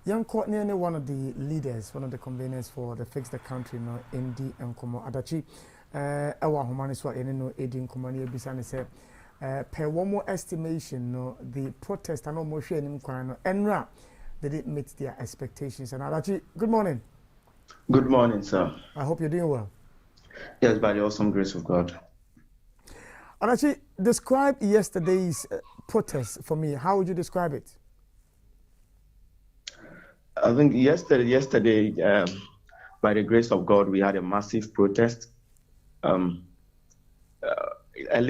Young Courtney, one of the leaders, one of the conveners for the Fix the Country, no, ND and Komo Adachi, our humanist, what no, Edin Komani, Bisani said, per one more estimation, no, the protest and almost sharing Kwano, Enra, they didn't meet their expectations. And Adachi, good morning. Good morning, sir. I hope you're doing well. Yes, by the awesome grace of God. Adachi, describe yesterday's protest for me. How would you describe it? I think yesterday, by the grace of God, we had a massive protest. Early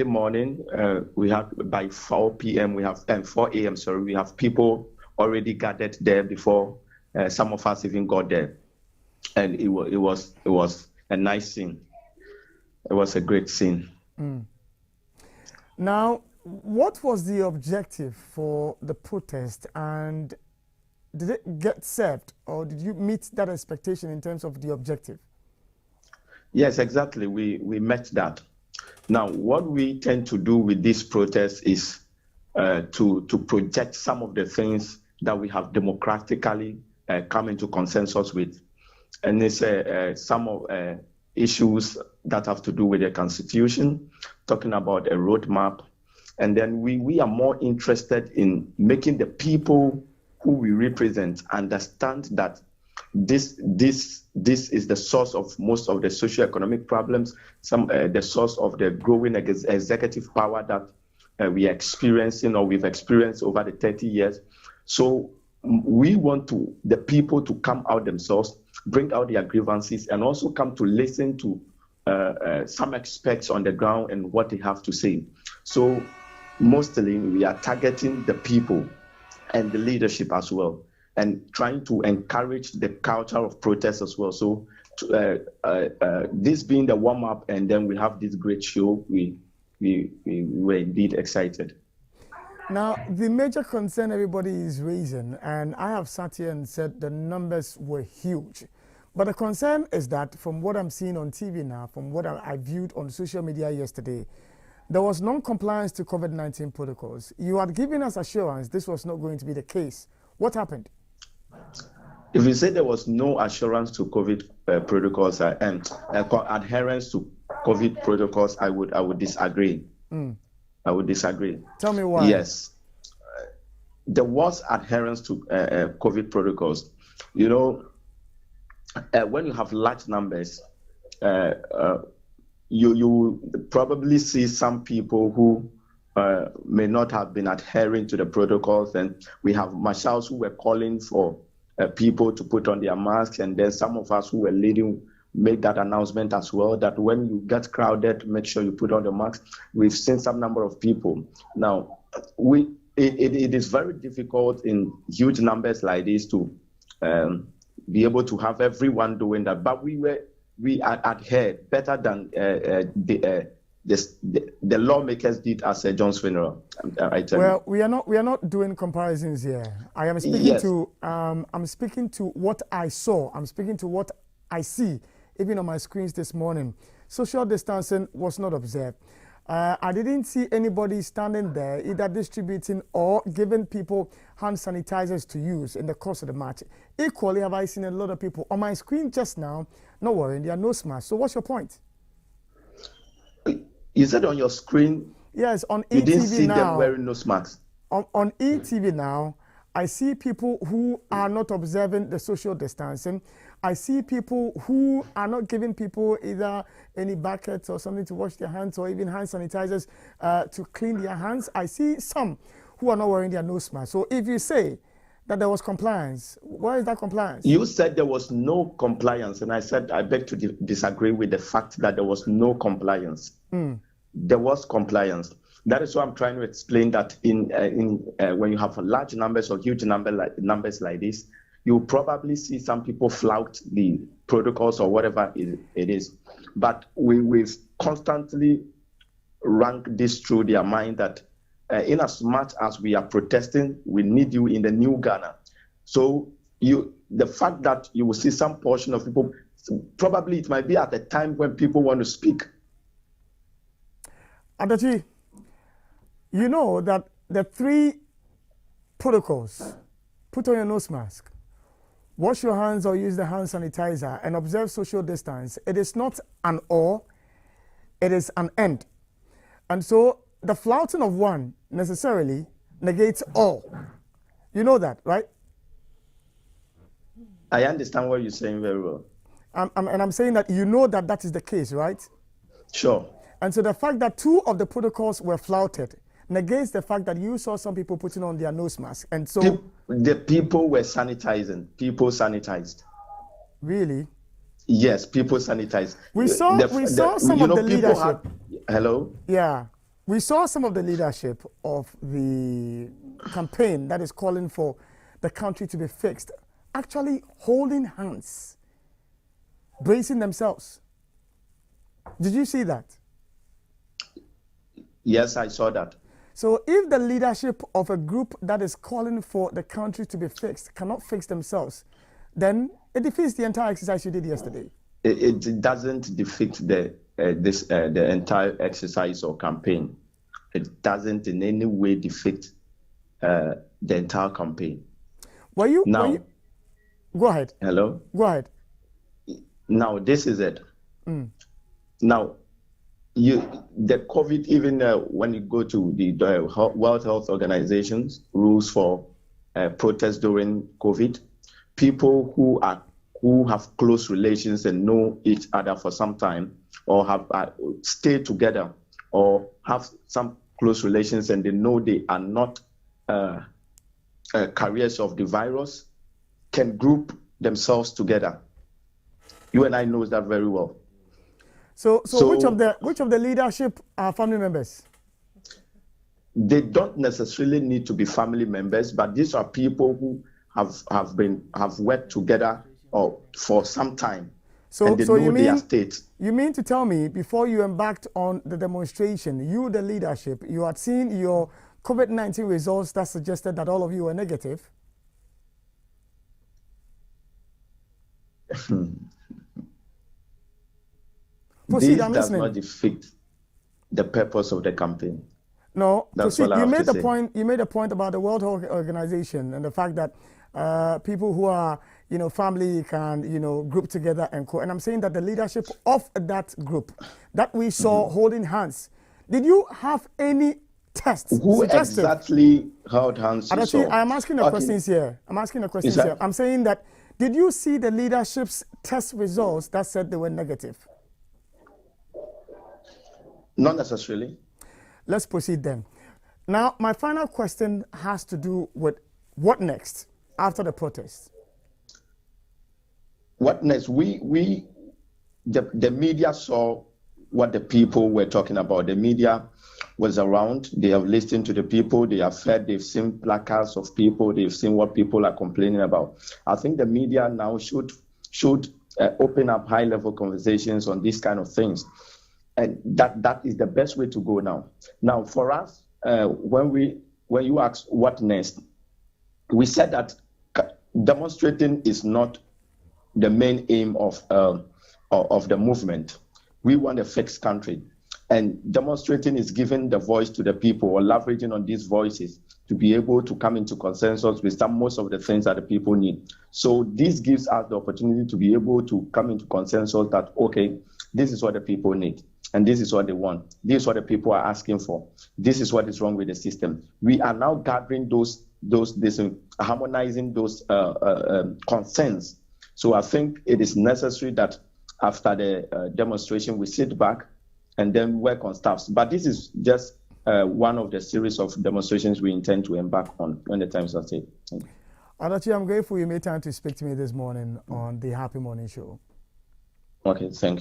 morning, we had by 4 p.m. we have 4 a.m. Sorry, we have people already gathered there before some of us even got there, and it was a nice scene. It was a great scene. Mm. Now, what was the objective for the protest, and did it get served, or did you meet that expectation in terms of the objective? Yes, exactly. We met that. Now, what we tend to do with this protest is to project some of the things that we have democratically come into consensus with. And it's some of issues that have to do with the Constitution, talking about a roadmap. And then we are more interested in making the people who we represent understand that this is the source of most of the socio-economic problems, the source of the growing executive power that we are experiencing or we've experienced over the 30 years. So we want the people to come out themselves, bring out their grievances, and also come to listen to some experts on the ground and what they have to say. So mostly we are targeting the people and the leadership as well, and trying to encourage the culture of protest as well. So this being the warm-up, and then we have this great show, we were indeed excited. Now, the major concern everybody is raising, and I have sat here and said the numbers were huge. But the concern is that from what I'm seeing on TV now, from what I viewed on social media yesterday, there was non-compliance to COVID-19 protocols. You had given us assurance this was not going to be the case. What happened? If you say there was no assurance to COVID protocols and adherence to COVID protocols, I would disagree. Mm. I would disagree. Tell me why. Yes, there was adherence to COVID protocols. You know, when you have large numbers, you probably see some people who may not have been adhering to the protocols, and we have marshals who were calling for people to put on their masks, and then some of us who were leading made that announcement as well, that when you get crowded, make sure you put on the mask. We've seen some number of people. Now, it is very difficult in huge numbers like this to be able to have everyone doing that, but we adhered better than the lawmakers did at Sir John's funeral. Well, we are not doing comparisons here. I am speaking Yes. I'm speaking to what I saw. I'm speaking to what I see, even on my screens this morning. Social distancing was not observed. I didn't see anybody standing there either distributing or giving people hand sanitizers to use in the course of the match. Equally, have I seen a lot of people on my screen just now, not worrying, they are no masks. So what's your point? You said on your screen, yes, on ETV you didn't see now, them wearing nose masks. On ETV now, I see people who are not observing the social distancing. I see people who are not giving people either any buckets or something to wash their hands, or even hand sanitizers to clean their hands. I see some who are not wearing their nose mask. So if you say that there was compliance, where is that compliance? You said there was no compliance, and I said I beg to disagree with the fact that there was no compliance. Mm. There was compliance. That is why I'm trying to explain that when you have large numbers or huge numbers like this, you'll probably see some people flout the protocols or whatever it is. But we've constantly ranked this through their mind that in as much as we are protesting, we need you in the new Ghana. So the fact that you will see some portion of people, probably it might be at a time when people want to speak. Adachi, you know that the 3 protocols, put on your nose mask, wash your hands or use the hand sanitizer, and observe social distance, it is not an or, it is an and. And so the flouting of one necessarily negates all. You know that, right? I understand what you're saying very well. And I'm saying that you know that that is the case, right? Sure. And so the fact that two of the protocols were flouted negates the fact that you saw some people putting on their nose mask. And so the people were sanitizing. People sanitized. Really? Yes, people sanitized. We saw some of the leadership. Hello? Yeah. We saw some of the leadership of the campaign that is calling for the country to be fixed, actually holding hands, bracing themselves. Did you see that? Yes, I saw that. So if the leadership of a group that is calling for the country to be fixed cannot fix themselves, then it defeats the entire exercise you did yesterday. It doesn't defeat the entire exercise or campaign. It doesn't in any way defeat the entire campaign. Go ahead. Hello? Go ahead. Now, this is it. Now, the COVID, even when you go to the World Health Organization's rules for protests during COVID, people who have close relations and know each other for some time, or have stayed together, or have some close relations, and they know they are not carriers of the virus, can group themselves together. You and I know that very well. So which of the leadership are family members? They don't necessarily need to be family members, but these are people who have worked together for some time, and they know their state. You mean to tell me before you embarked on the demonstration, you, the leadership, you had seen your COVID-19 results that suggested that all of you were negative? This does not defeat the purpose of the campaign. No, that's proceed. You made a point about the World Health Organization and the fact that people who are, family can, group together and co. And I'm saying that the leadership of that group that we saw holding hands, did you have any tests? Who exactly held hands? I'm asking a question here. I'm saying that, did you see the leadership's test results that said they were negative? Not necessarily. Let's proceed then. Now, my final question has to do with what next after the protest? What next? The media saw what the people were talking about. The media was around. They have listened to the people. They have heard. They've seen placards of people. They've seen what people are complaining about. I think the media now should open up high-level conversations on these kind of things. And that is the best way to go now. Now, for us, when you ask what next, we said that demonstrating is not the main aim of the movement. We want a fixed country, and demonstrating is giving the voice to the people, or leveraging on these voices to be able to come into consensus with most of the things that the people need. So this gives us the opportunity to be able to come into consensus that, okay, this is what the people need, and this is what they want. This is what the people are asking for. This is what is wrong with the system. We are now gathering harmonizing those concerns. So I think it is necessary that after the demonstration, we sit back and then work on stuff. But this is just one of the series of demonstrations we intend to embark on when the time is at. Adachi, I'm grateful you made time to speak to me this morning on the Happy Morning Show. Okay, thank you.